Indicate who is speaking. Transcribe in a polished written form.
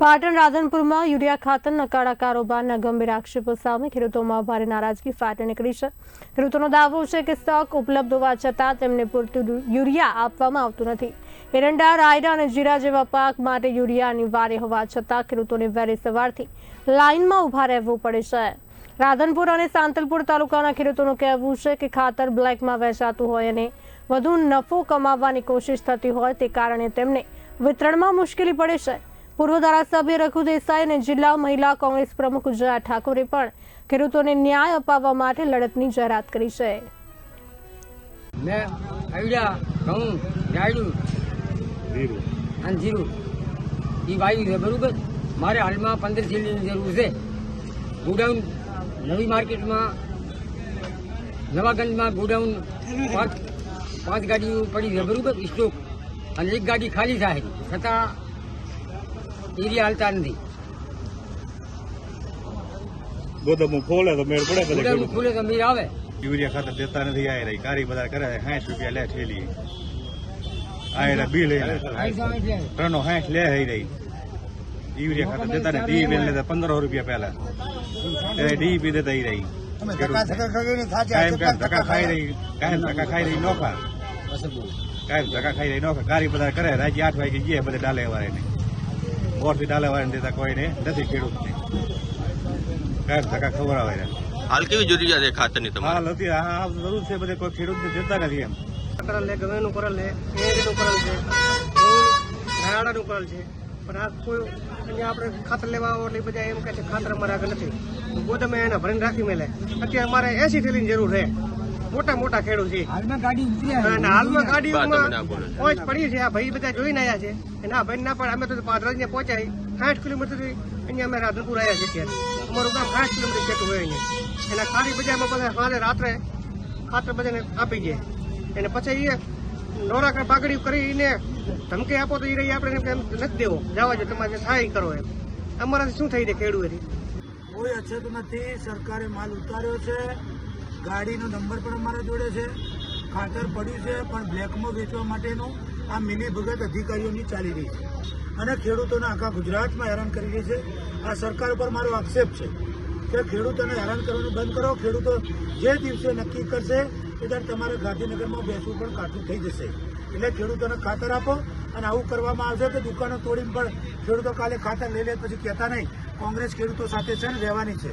Speaker 1: Patan રાધનપુરમાં urea ખાતર નકારા કારોબારના ગંભીર આક્ષેપો સામે ખેડૂતોમાં ભારે નારાજગી ફાટી નીકળી છે। ખેડૂતોનો દાવો છે કે સ્ટોક ઉપલબ્ધ હોવા છતાં તેમને પૂરતું યુરિયા આપવામાં આવતું નથી। એરંડા, રાયડા અને જીરા જેવા પાક માટે યુરિયા અનિવાર્ય હોવા છતાં ખેડૂતોને વહેલી સવારથી લાઇનમાં ઊભા રહેવું પડે છે। રાધનપુર અને સાંતલપુર તાલુકાના ખેડૂતોનું કહેવું છે કે ખાતર બ્લેકમાં વેચાતું હોય અને વધુ નફો કમાવવાની કોશિશ થતી હોય તે કારણે તેમને વિતરણમાં મુશ્કેલી પડે છે। પૂર્વ ધારાસભ્ય રઘુ દેસાઈ અને જિલ્લા મહિલા કોંગ્રેસ પ્રમુખ જયા ઠાકોરે પણ ખેડૂતોને ન્યાય અપાવવા માટે લડતની જાહેરાત કરી છે।
Speaker 2: મેં આઈડિયા ઘઉં, રાયડું અને જીરું એ વાવ્યું છે, બરોબર। મારે હાલમાં 15 થેલીની જરૂર છે। ગોડાઉન નવી માર્કેટમાં નવાગંજમાં ગોડાઉન 5 ગાડીઓ પડી છે, બરોબર, સ્ટોક, અને 1 ગાડી ખાલી થાય છતાં એરિયા હાલતા નથી।
Speaker 3: ગોદામો ખોલે તો મેળ પડે,
Speaker 2: ગોડાઉન ખોલે તો મેળ આવે।
Speaker 3: યુરિયા ખાતર દેતા નથી, આ રહી કારી બધા કરે 60 રૂપિયા લે થેલી, આ બી લઈ લે 360 લે રહી। યુરિયા ખાતર દેતા ને ડી લઈ લેતા 1500 રૂપિયા પહેલા, ડીપી દેતા રહી, ધક્કા ખાઈ રહી નોખા, ધક્કા ખાઈ રહી નોખા, કારી બધા કરે રાજી 8 વાગે જઈએ બધે ડાલે વાળે ઓરથી ડાલે વાળે દેતા કોઈને નથી, ખેડૂતને કાંઈ ધક્કા ખવડાવે।
Speaker 4: હાલ કેવી જરૂરિયાત છે ખાતરની તમારે?
Speaker 3: હાલ હતી આ જરૂર છે, બધે કોઈ ખેડૂતને દેતા નથી એમ।
Speaker 5: કરેલ છે, ગવેનું કરેલ છે, એરીનું કરેલ છે, રાયડાનું કરેલ છે, પણ આ કોઈ અહીંયા આપણે ખાતર લેવા આવો એટલે બધા એમ કહે છે ખાતર અમારે આગળ નથી, ગોદામે એને ભરીને રાખી મેલે। અત્યારે અમારે 80 થેલીની જરૂર છે, મોટા ખેડૂત છે, હાલમાં ગાડીઓમાં પહોંચ પડી છે। આ ભાઈ બધા જોઈને આવ્યા છે, અને આ ભાઈ ના પણ અમે તો પાદરાને પહોંચાય 60 કિલોમીટરથી અહીંયા અમે રાધનપુર આવ્યા છીએ। અત્યારે અમારું ગામ 60 કિલોમીટર જેટલું હોય અહીંયા, એના ખાલી બજારમાં બધા સાંજે રાત્રે ખાતર બધાને આપી જાય, અને પછી એ નોરા પાઘડી કરીને ધમકી આપો તો એ રહી આપણે એમ નથી દેવો, જવા જો તમારે થાય કરો એમ। અમારાથી શું થઈ જાય ખેડૂતોથી?
Speaker 6: કોઈ અછત નથી, સરકારે માલ ઉતાર્યો છે, ગાડીનો નંબર પણ અમારા જોડે છે, ખાતર પડ્યું છે, પણ બ્લેકમાં વેચવા માટેનું આ મિલી ભગત અધિકારીઓની ચાલી રહી છે અને ખેડૂતોને આખા ગુજરાતમાં હેરાન કરી રહી છે। આ સરકાર ઉપર મારો આક્ષેપ છે કે ખેડૂતોને હેરાન કરવાનું બંધ કરો। ખેડૂતો જે દિવસે નક્કી કરશે એ ત્યારે તમારે ગાંધીનગરમાં બેસવું પણ કાઠું થઈ જશે, એટલે ખેડૂતોને ખાતર આપો। અને આવું કરવામાં આવશે કે દુકાનો તોડીને પણ ખેડૂતો કાલે ખાતર લઈ લે પછી કહેતા નહીં કોંગ્રેસ ખેડૂતો સાથે છે ને રહેવાની છે।